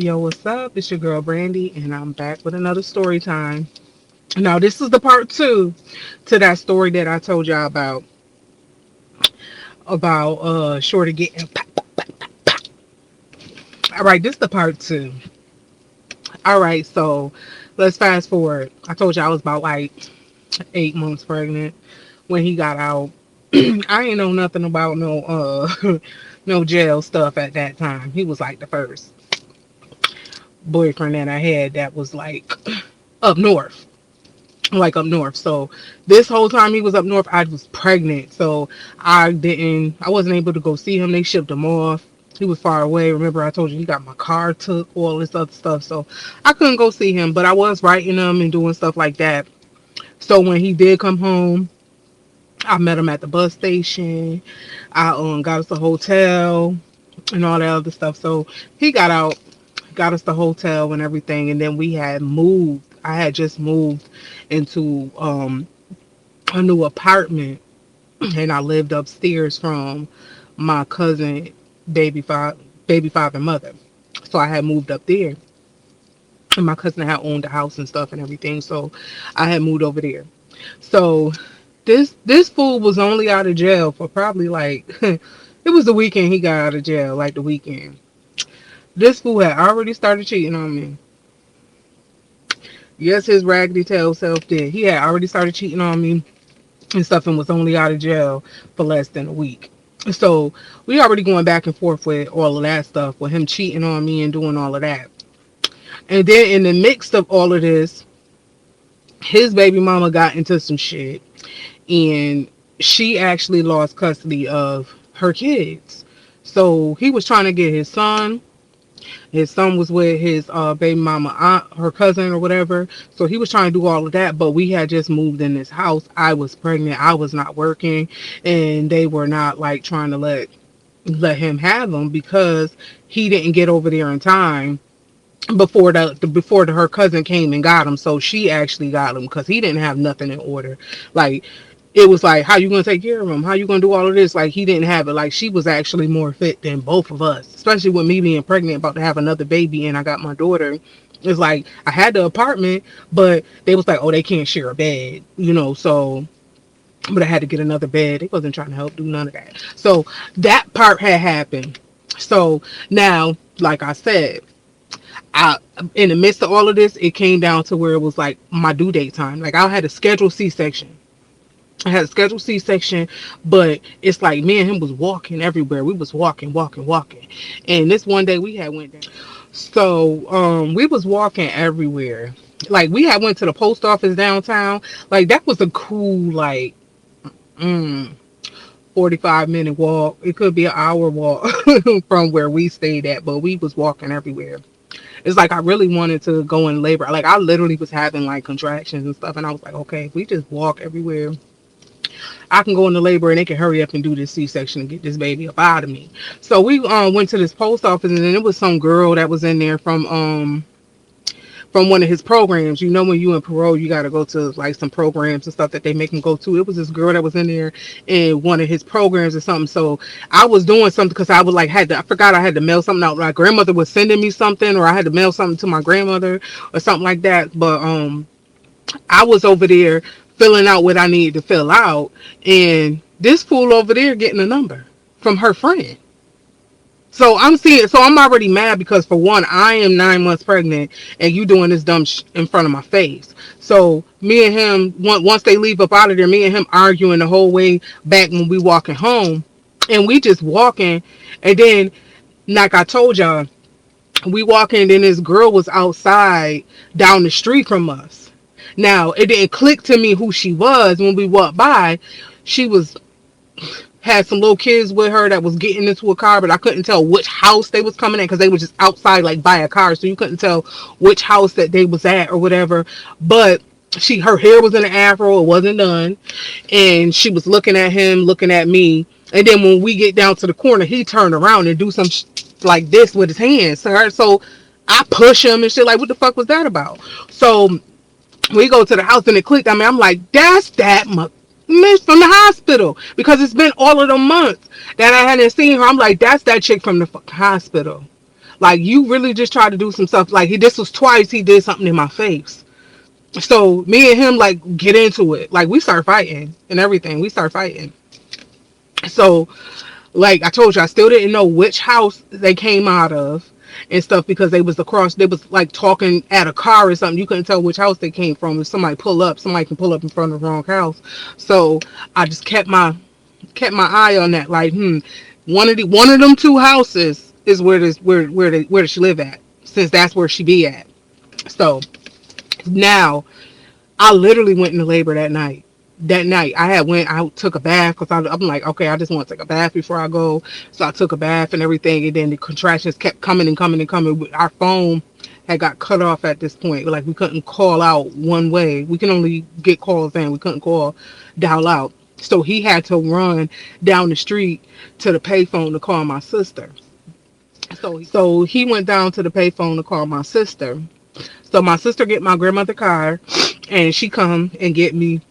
Yo, what's up? It's your girl Brandy, and I'm back with another story time. Now, this is the part two to that story that I told y'all about Shorty getting. All right, this is the part two. All right, so let's fast forward. I told you I was about like 8 months pregnant when he got out. I ain't know nothing about no jail stuff at that time. He was like the first boyfriend that I had that was like up north. Like up north. So this whole time he was up north, I was pregnant. So I wasn't able to go see him. They shipped him off. He was far away. Remember I told you he got my car took, all this other stuff. So I couldn't go see him, but I was writing him and doing stuff like that. So when he did come home, I met him at the bus station. I got us a hotel and all that other stuff. So he got out, got us the hotel and everything, and then we had moved. I had just moved into a new apartment, and I lived upstairs from my cousin, baby father, mother. So I had moved up there, and my cousin had owned a house and stuff and everything. So I had moved over there. So this fool was only out of jail for probably like it was the weekend he got out of jail, like the weekend. This fool had already started cheating on me. Yes, his raggedy tail self did. He had already started cheating on me and stuff and was only out of jail for less than a week. So we already going back and forth with all of that stuff, with him cheating on me and doing all of that. And then in the mix of all of this, his baby mama got into some shit, and she actually lost custody of her kids. So he was trying to get his son. His son was with his baby mama aunt, her cousin or whatever. So he was trying to do all of that, but we had just moved in this house. I was pregnant. I was not working, and they were not like trying to let him have them because he didn't get over there in time before her cousin came and got him. So she actually got him because he didn't have nothing in order. Like, it was like, how you gonna take care of him? How you gonna do all of this? Like, he didn't have it. Like, she was actually more fit than both of us, especially with me being pregnant, about to have another baby, and I got my daughter. It's like I had the apartment, but they was like, oh, they can't share a bed, So, but I had to get another bed. They wasn't trying to help do none of that. So that part had happened. So now, like I said, I in the midst of all of this, it came down to where it was like my due date time. Like, I had a scheduled C-section. I had a scheduled C-section, but it's like me and him was walking everywhere. We was walking, walking, walking. And this one day we had went down. So we was walking everywhere. Like, we had went to the post office downtown. Like, that was a cool like mm, 45-minute walk. It could be an hour walk from where we stayed at, but we was walking everywhere. It's like I really wanted to go in labor. Like, I literally was having like contractions and stuff, and I was like, okay, if we just walk everywhere, I can go into labor and they can hurry up and do this C-section and get this baby up out of me. So we went to this post office, and then it was some girl that was in there from one of his programs. When you in parole, you got to go to like some programs and stuff that they make him go to. It was this girl that was in there in one of his programs or something. So I was doing something because I was like, I forgot I had to mail something out. My grandmother was sending me something, or I had to mail something to my grandmother or something like that. But I was over there filling out what I needed to fill out, and this fool over there getting a number from her friend. So I'm already mad because, for one, I am 9 months pregnant and you doing this dumb in front of my face. So me and him, once they leave up out of there, me and him arguing the whole way back when we walking home, and we just walking, and then, like I told y'all, we walking, and then this girl was outside down the street from us. Now, it didn't click to me who she was when we walked by. She had some little kids with her that was getting into a car, but I couldn't tell which house they was coming in because they were just outside like by a car, so you couldn't tell which house that they was at or whatever. But her hair was in an afro, it wasn't done, and she was looking at him, looking at me, and then when we get down to the corner, he turned around and do some like this with his hands. So I push him and shit, like, what the fuck was that about? So we go to the house and it clicked. I mean, I'm like, that's that miss from the hospital, because it's been all of the months that I hadn't seen her. I'm like, that's that chick from the fucking hospital. Like, you really just tried to do some stuff. Like, this was twice he did something in my face. So me and him like get into it. Like, we start fighting and everything. We start fighting. So, like I told you, I still didn't know which house they came out of and stuff, because they was across. They was like talking at a car or something. You couldn't tell which house they came from. If somebody pull up, somebody can pull up in front of the wrong house. So I just kept my eye on that. Like, one of them two houses is where does she live at? Since that's where she be at. So now I literally went into labor that night. I took a bath because I'm like, okay, I just want to take a bath before I go. So I took a bath and everything, and then the contractions kept coming and coming and coming. Our phone had got cut off at this point. Like, we couldn't call out one way. We can only get calls in. We couldn't dial out. So he had to run down the street to the payphone to call my sister. So he went down to the payphone to call my sister. So my sister get my grandmother car, and she come and get me,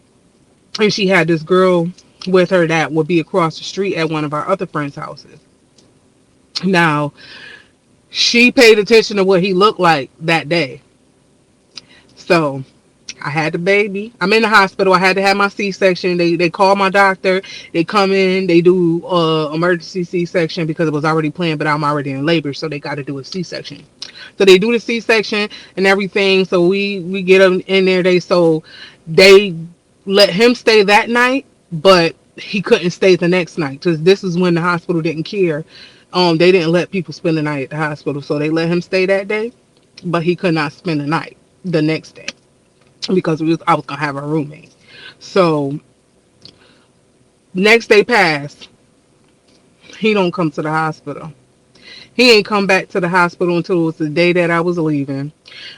and she had this girl with her that would be across the street at one of our other friends' houses. Now, she paid attention to what he looked like that day. So I had the baby. I'm in the hospital. I had to have my C-section. They call my doctor. They come in. They do emergency C-section because it was already planned, but I'm already in labor, so they got to do a C-section. So they do the C-section and everything. So we get them in there. They let him stay that night, but he couldn't stay the next night because this is when the hospital didn't care. They didn't let people spend the night at the hospital, so they let him stay that day, but he could not spend the night the next day because I was gonna have a roommate. So next day passed. He don't come to the hospital. He ain't come back to the hospital until it was the day that I was leaving.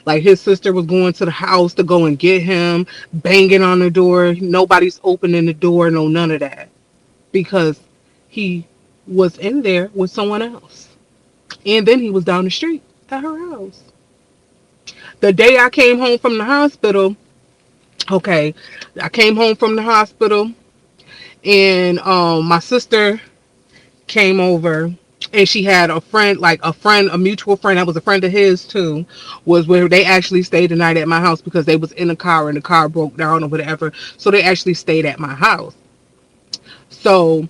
Like, his sister was going to the house to go and get him, banging on the door. Nobody's opening the door, no, none of that. Because he was in there with someone else. And then he was down the street at her house. The day I came home from the hospital, okay, I came home from the hospital, and my sister came over, and she had a mutual friend that was a friend of his too, was where they actually stayed the night at my house because they was in a car and the car broke down or whatever. So they actually stayed at my house. So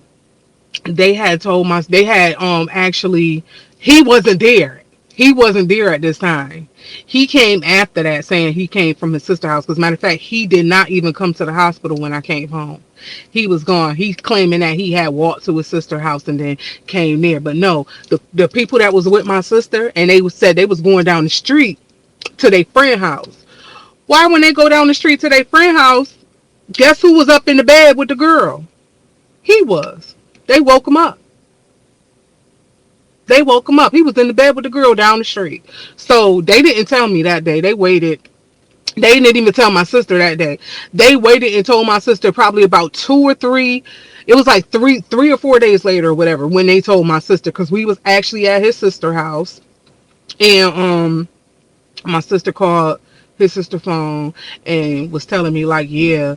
they had actually, he wasn't there. He wasn't there at this time. He came after that, saying he came from his sister's house. Because, matter of fact, he did not even come to the hospital when I came home. He was gone. He's claiming that he had walked to his sister's house and then came there. But no, the people that was with my sister, and said they was going down the street to their friend house. Why, when they go down the street to their friend house, guess who was up in the bed with the girl? He was. They woke him up. They woke him up. He was in the bed with the girl down the street. So they didn't tell me that day. They waited. They didn't even tell my sister that day. They waited and told my sister probably about 2 or 3. It was like 3 or 4 days later or whatever when they told my sister, because we was actually at his sister's house, and my sister called his sister phone and was telling me like, yeah,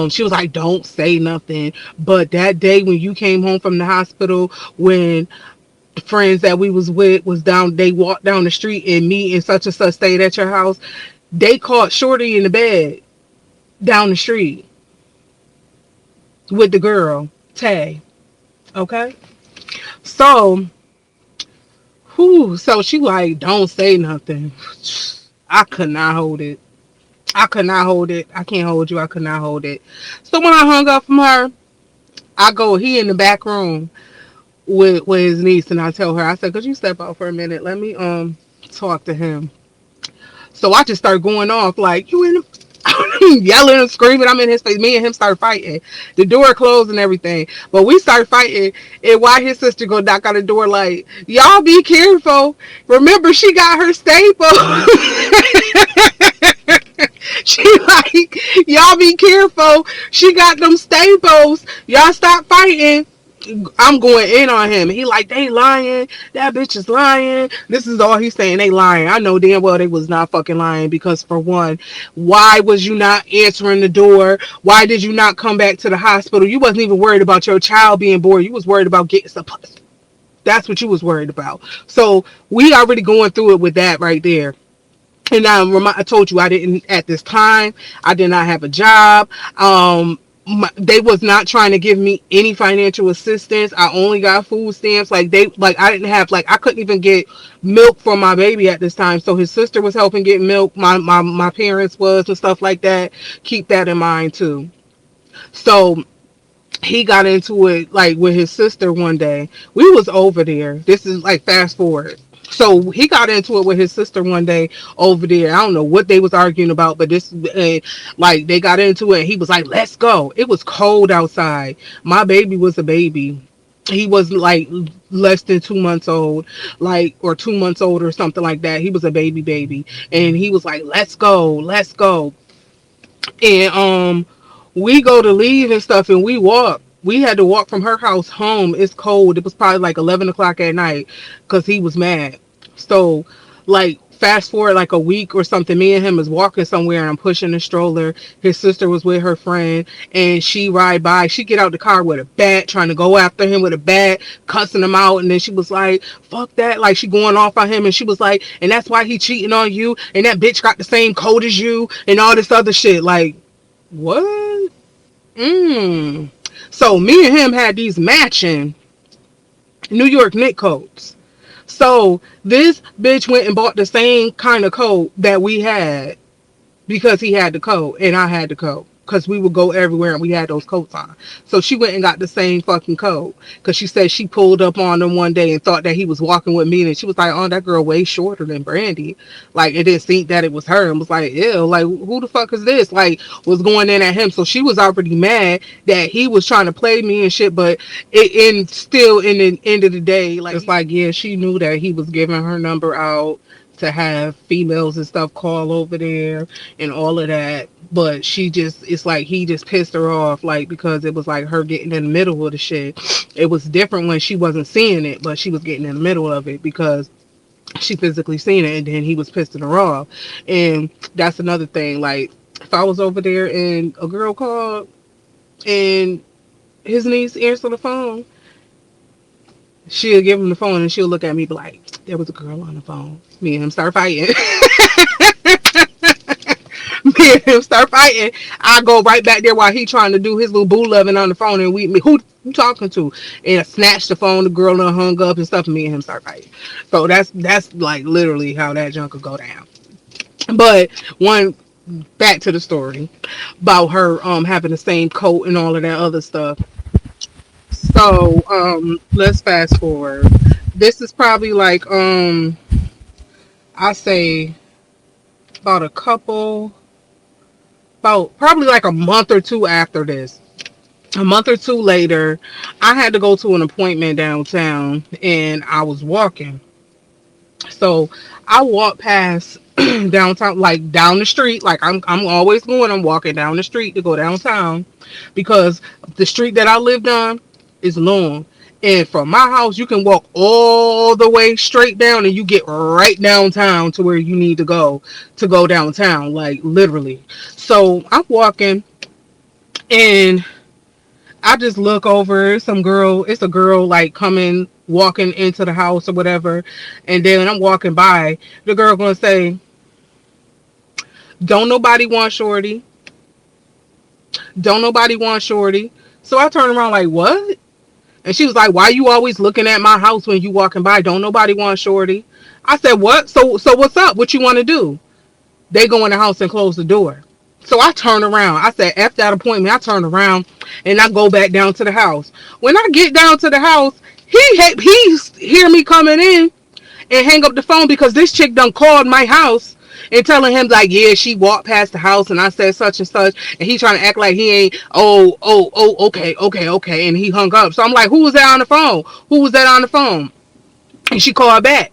she was like, don't say nothing. But that day when you came home from the hospital, when friends that we was with was down, they walked down the street, and me and such and such stayed at your house. They caught Shorty in the bed down the street with the girl, Tay. Okay? So, so she like, don't say nothing. I could not hold it. I could not hold it. I can't hold you. I could not hold it. So when I hung up from her, he in the back room with his niece, and I tell her, I said, could you step out for a minute? Let me talk to him. So I just start going off like, you in the yelling and screaming. I'm in his face. Me and him start fighting. The door closed and everything. But we start fighting. And why his sister go knock on the door like, y'all be careful. Remember, she got her staple. She like, y'all be careful. She got them staples. Y'all stop fighting. I'm going in on him. He like, they lying. That bitch is lying. This is all he's saying. They lying. I know damn well they was not fucking lying, because for one, why was you not answering the door? Why did you not come back to the hospital? You wasn't even worried about your child being born. You was worried about getting some pussy. That's what you was worried about. So we already going through it with that right there. And I told you I didn't at this time. I did not have a job. They was not trying to give me any financial assistance. I only got food stamps. I didn't have I couldn't even get milk for my baby at this time. So his sister was helping get milk. My parents was and stuff like that. Keep that in mind too. So he got into it with his sister one day. We was over there. This is fast forward. So he got into it with his sister one day over there. I don't know what they was arguing about, but they got into it. And he was like, "Let's go." It was cold outside. My baby was a baby. He was less than 2 months old, or 2 months old or something like that. He was a baby, and he was like, "Let's go, let's go." And we go to leave and stuff, and we walk. We had to walk from her house home. It's cold. It was probably 11 o'clock at night because he was mad. So, fast forward a week or something, me and him is walking somewhere, and I'm pushing the stroller. His sister was with her friend, and she ride by. She get out the car with a bat, trying to go after him with a bat, cussing him out. And then she was like, "Fuck that!" She going off on him, and she was like, "And that's why he cheating on you. And that bitch got the same code as you, and all this other shit." What? So me and him had these matching New York knit coats. So this bitch went and bought the same kind of coat that we had because he had the coat and I had the coat. Because we would go everywhere and we had those coats on. So she went and got the same fucking coat. Because she said she pulled up on him one day and thought that he was walking with me. And she was like, "Oh, that girl way shorter than Brandy." It didn't think that it was her. And was like, "Ew, who the fuck is this?" Was going in at him. So she was already mad that he was trying to play me and shit. But still in the end of the day, it's yeah, she knew that he was giving her number out to have females and stuff call over there and all of that. But it's he just pissed her off, because it was her getting in the middle of the shit. It was different when she wasn't seeing it, but she was getting in the middle of it because she physically seen it, and then he was pissing her off. And that's another thing. If I was over there and a girl called and his niece answered the phone, she'll give him the phone and she'll look at me be like, "There was a girl on the phone." Me and him start fighting. Me and him start fighting. I go right back there while he trying to do his little boo loving on the phone, and who you talking to? And I snatched the phone, the girl done hung up and stuff, and me and him start fighting. So that's literally how that junk could go down. But back to the story about her having the same coat and all of that other stuff. So let's fast forward. This is probably I say about probably a month or two after this. A month or two later, I had to go to an appointment downtown, and I was walking. So I walked past downtown, down the street. I'm always going. I'm walking down the street to go downtown because the street that I lived on is long. And from my house, you can walk all the way straight down, and you get right downtown to where you need to go downtown, literally. So I'm walking, and I just look over. It's a girl coming, walking into the house or whatever. And then when I'm walking by, the girl gonna say, "Don't nobody want Shorty. Don't nobody want Shorty." So I turn around "What?" And she was like, "Why you always looking at my house when you walking by? Don't nobody want Shorty." I said, "What? So what's up? What you want to do?" They go in the house and close the door. So I turn around. I said, "F that appointment." I turn around and I go back down to the house. When I get down to the house, he hear me coming in and hang up the phone because this chick done called my house and telling him "Yeah, she walked past the house and I said such and such," and he trying to act like he ain't. Okay, and he hung up. So I'm like, "Who was that on the phone? Who was that on the phone?" And she called back.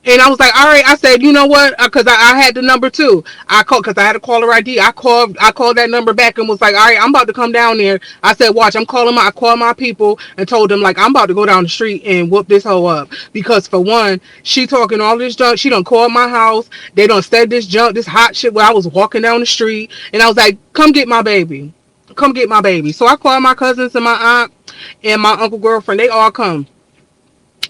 And I was like, "All right." I said, "You know what?" Because I had the number too. I called because I had a caller ID. I called that number back and was like, "All right, I'm about to come down there." I said, "Watch, I called my people and told them I'm about to go down the street and whoop this hoe up because for one, she talking all this junk. She done called my house. They done said this junk, this hot shit where I was walking down the street, and I was like, 'Come get my baby, come get my baby.'" So I called my cousins and my aunt and my uncle girlfriend. They all come.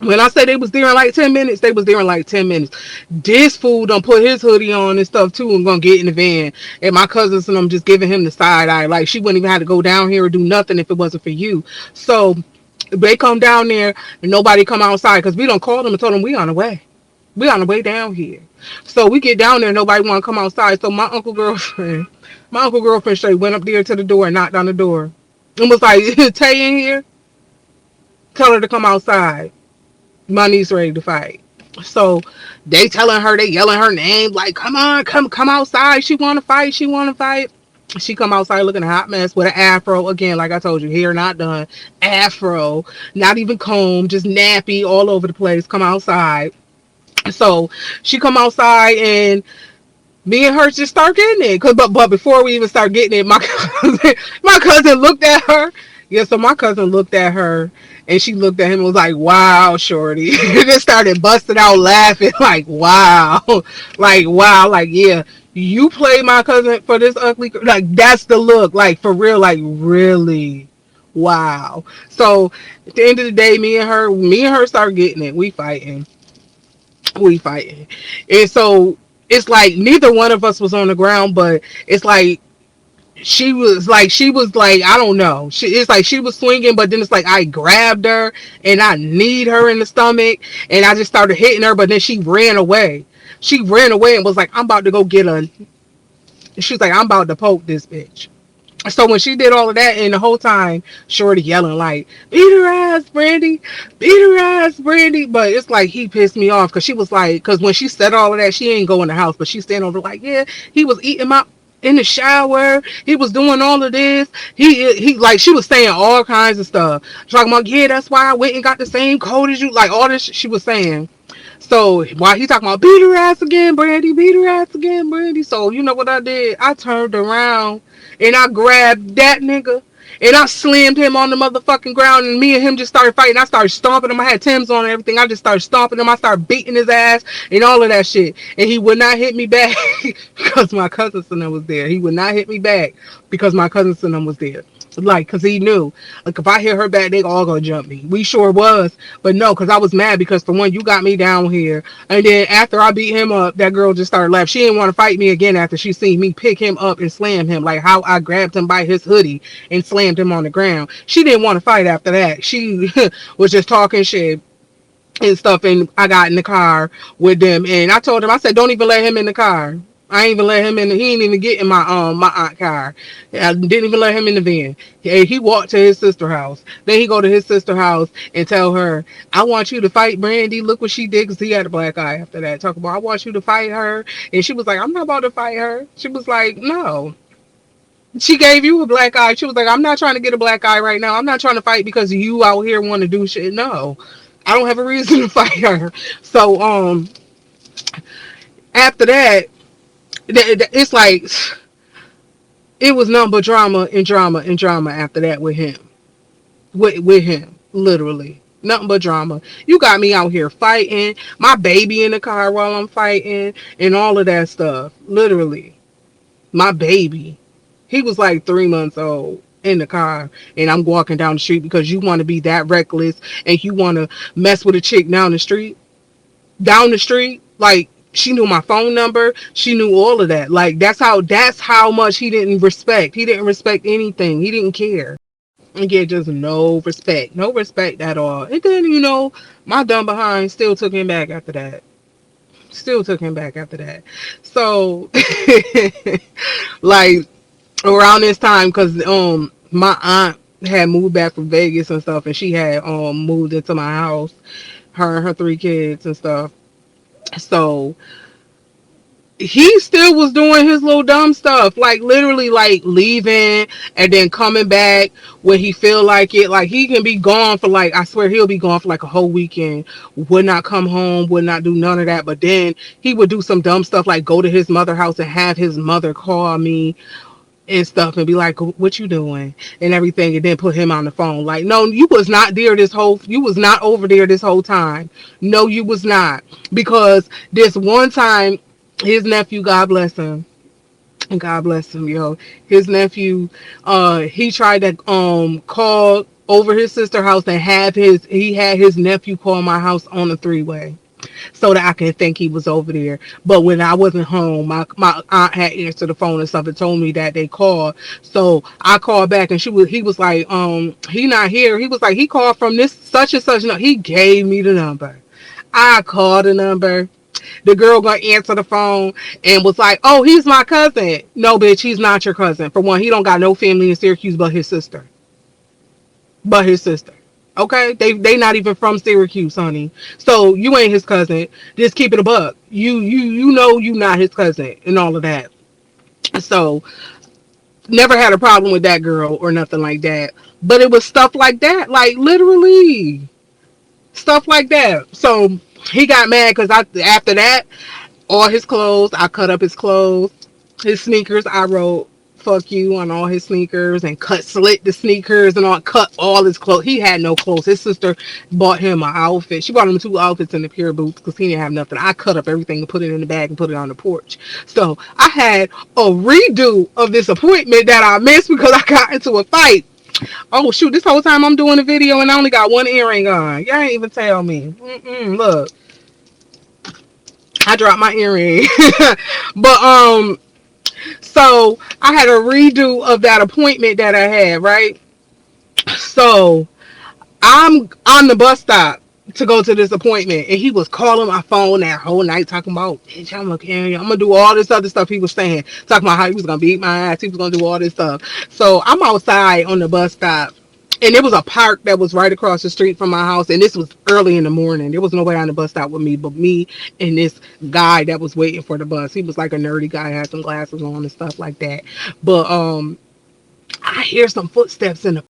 When I say they was there in like 10 minutes, they was there in like 10 minutes. This fool done put his hoodie on and stuff too, and gonna get in the van. And my cousins and them just giving him the side eye, like she wouldn't even have to go down here or do nothing if it wasn't for you. So they come down there and nobody come outside because we don't call them and told them we on the way. We on the way down here. So we get down there, nobody want to come outside. So my uncle girlfriend straight went up there to the door and knocked on the door and was like, "Tay in here? Tell her to come outside. My niece ready to fight." So they telling her, they yelling her name, like, "Come on, come outside. She want to fight. She want to fight." She come outside looking a hot mess with an afro. Again, like I told you, hair not done. Afro, not even comb, just nappy all over the place. Come outside. So she come outside and me and her just start getting it. But before we even start getting it, my cousin looked at her. Yeah, so my cousin looked at her and she looked at him and was like, "Wow, shorty." And just started busting out laughing like, "Wow." Like, wow, like, yeah. You play my cousin for this ugly, like that's the look, like for real, like really, wow. So at the end of the day, me and her start getting it. We fighting, and so it's like neither one of us was on the ground, but it's like she was like I don't know. It's like she was swinging, but then it's like I grabbed her and I kneed her in the stomach, and I just started hitting her, but then she ran away. She ran away and was like, "I'm about to go get her." She was like, "I'm about to poke this bitch." So when she did all of that, and the whole time, Shorty yelling like, "Beat her ass, Brandy! Beat her ass, Brandy!" But it's like he pissed me off because she was like, because when she said all of that, she ain't go in the house, but she standing over like, "Yeah, he was eating my in the shower. He was doing all of this. He like she was saying all kinds of stuff. Talking about, yeah, that's why I went and got the same coat as you. Like all this she was saying. So while he talking about beat her ass again, Brandy, beat her ass again, Brandy. So you know what I did? I turned around and I grabbed that nigga and I slammed him on the motherfucking ground, and me and him just started fighting. I started stomping him. I had Tim's on and everything. I just started stomping him. I started beating his ass and all of that shit. And he would not hit me back because my cousin Sonum was there. He would not hit me back because my cousin Sonum was there. Like, cause he knew, like, if I hit her back, they all gonna jump me. We sure was, but no, cause I was mad because for one, you got me down here, and then after I beat him up, that girl just started laughing. She didn't want to fight me again after she seen me pick him up and slam him, like how I grabbed him by his hoodie and slammed him on the ground. She didn't want to fight after that. She was just talking shit and stuff, and I got in the car with them and I told him, I said, "Don't even let him in the car." I ain't even let him in. He ain't even get in my aunt car. I didn't even let him in the van. He walked to his sister house. Then he go to his sister house and tell her, "I want you to fight Brandy. Look what she did," because he had a black eye after that. Talk about, "I want you to fight her," and she was like, "I'm not about to fight her." She was like, "No." She gave you a black eye. She was like, "I'm not trying to get a black eye right now. I'm not trying to fight because you out here want to do shit." No, I don't have a reason to fight her. So after that, it's like it was nothing but drama and drama and drama after that with him. With him, literally. Nothing but drama. You got me out here fighting, my baby in the car while I'm fighting, and all of that stuff. Literally. My baby. He was like 3 months old in the car, and I'm walking down the street because you want to be that reckless and you want to mess with a chick down the street. Down the street, like she knew my phone number, she knew all of that. Like that's how much he didn't respect. He didn't respect anything. He didn't care. And yeah, just no respect at all. And then my dumb behind still took him back after that. Still took him back after that. So, like around this time, because my aunt had moved back from Vegas and stuff, and she had moved into my house, her and her 3 kids and stuff. So he still was doing his little dumb stuff, like literally like leaving and then coming back when he feel like it. Like he can be gone for like, I swear he'll be gone for like a whole weekend, would not come home, would not do none of that. But then he would do some dumb stuff like go to his mother house and have his mother call me and stuff and be like, "What you doing?" and everything, and then put him on the phone. Like, no, you was not over there this whole time. No, you was not. Because this one time, his nephew, God bless him, and God bless him, yo. His nephew, he tried to call over his sister's house and he had his nephew call my house on a three-way so that I can think he was over there. But when I wasn't home, my aunt had answered the phone and stuff and told me that they called. So I called back and he was like, he not here. He was like, he called from this such and such. No, he gave me the number. I called the number. The girl gonna answer the phone and was like, "Oh, he's my cousin." No, bitch, he's not your cousin. For one, he don't got no family in Syracuse but his sister. But his sister. Okay, they not even from Syracuse, honey. So you ain't his cousin. Just keep it a buck. You know you not his cousin and all of that. So never had a problem with that girl or nothing like that. But it was stuff like that, like literally stuff like that. So he got mad because after that, all his clothes, I cut up his clothes, his sneakers. I wrote "fuck you" on all his sneakers and slit the sneakers and cut all his clothes. He had no clothes. His sister bought him an outfit. She bought him two outfits and a pair of boots because he didn't have nothing. I cut up everything and put it in the bag and put it on the porch. So I had a redo of this appointment that I missed because I got into a fight. Oh shoot! This whole time I'm doing a video and I only got one earring on. Y'all ain't even tell me. Look, I dropped my earring. But so I had a redo of that appointment that I had, right? So I'm on the bus stop to go to this appointment, and he was calling my phone that whole night talking about, bitch, I'm gonna do all this other stuff he was saying, talking about how he was gonna beat my ass, he was gonna do all this stuff. So I'm outside on the bus stop, and there was a park that was right across the street from my house, and this was early in the morning. There was nobody on the bus stop with me but me and this guy that was waiting for the bus. He was like a nerdy guy, had some glasses on and stuff like that. But I hear some footsteps in the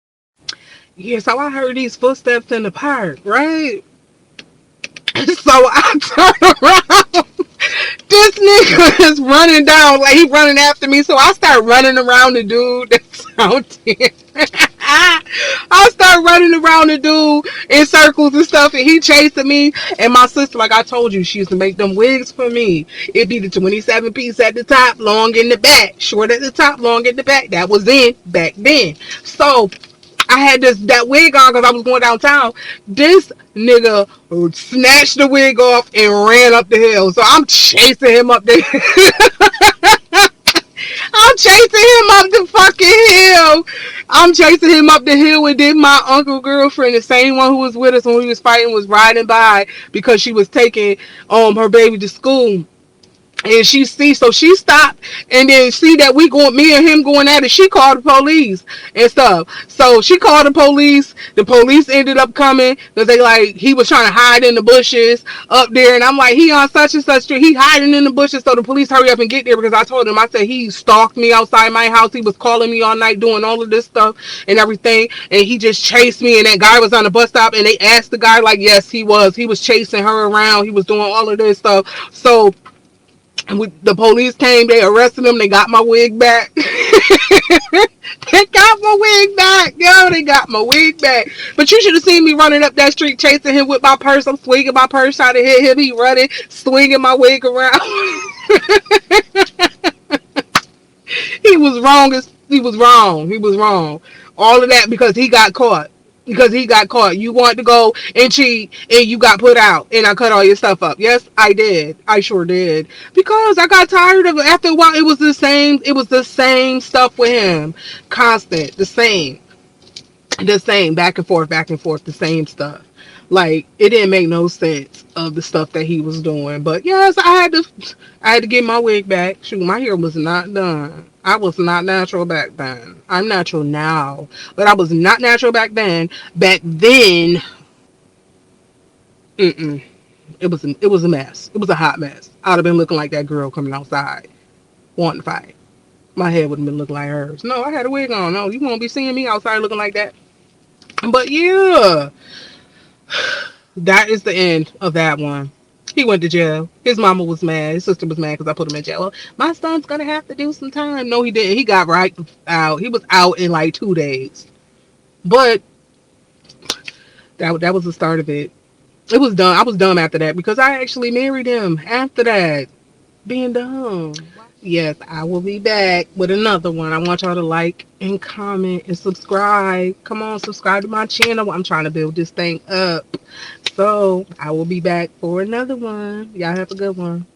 so I heard these footsteps in the park, right? So I turn around. This nigga is running down, like he running after me. So I start running around the dude that's out there. I start running around the dude in circles and stuff, and he chasing me. And my sister, like I told you, she used to make them wigs for me. It'd be the 27 piece at the top, long in the back, short at the top, long in the back. That was in back then. So I had that wig on because I was going downtown. This nigga snatched the wig off and ran up the hill. So I'm chasing him up the I'm chasing him up the fucking hill. I'm chasing him up the hill, and then my uncle girlfriend, the same one who was with us when we was fighting, was riding by because she was taking her baby to school. And so she stopped and then see that me and him going at it. She called the police and stuff. So she called the police. The police ended up coming because he was trying to hide in the bushes up there. And I'm like, he on such and such street. He hiding in the bushes. So the police hurry up and get there because I told him, I said, he stalked me outside my house. He was calling me all night doing all of this stuff and everything. And he just chased me. And that guy was on the bus stop and they asked the guy, like, yes, he was. He was chasing her around. He was doing all of this stuff. So the police came, they arrested him, they got my wig back. They got my wig back, yo, they got my wig back. But you should have seen me running up that street chasing him with my purse. I'm swinging my purse, trying to hit him. He running, swinging my wig around. He was wrong. He was wrong. He was wrong. All of that because he got caught. Because he got caught. You wanted to go and cheat and you got put out and I cut all your stuff up. Yes, I did. I sure did. Because I got tired of it. After a while, it was the same stuff with him. Constant. The same. Back and forth, the same stuff. Like, it didn't make no sense of the stuff that he was doing. But yes, I had to get my wig back. Shoot, my hair was not done. I was not natural back then. I'm natural now, but I was not natural back then. Back then, it was a mess. It was a hot mess. I'd have been looking like that girl coming outside wanting to fight. My hair would have been looking like hers. No, I had a wig on. No, you won't be seeing me outside looking like that. But yeah, that is the end of that one. He went to jail. His mama was mad. His sister was mad because I put him in jail. Well, my son's gonna have to do some time. No, he didn't. He got right out. He was out in like 2 days. But that was the start of it. It was dumb. I was dumb after that because I actually married him after that. Being dumb. Yes, I will be back with another one. I want y'all to like and comment and subscribe. Come on, subscribe to my channel. I'm trying to build this thing up. So I will be back for another one. Y'all have a good one.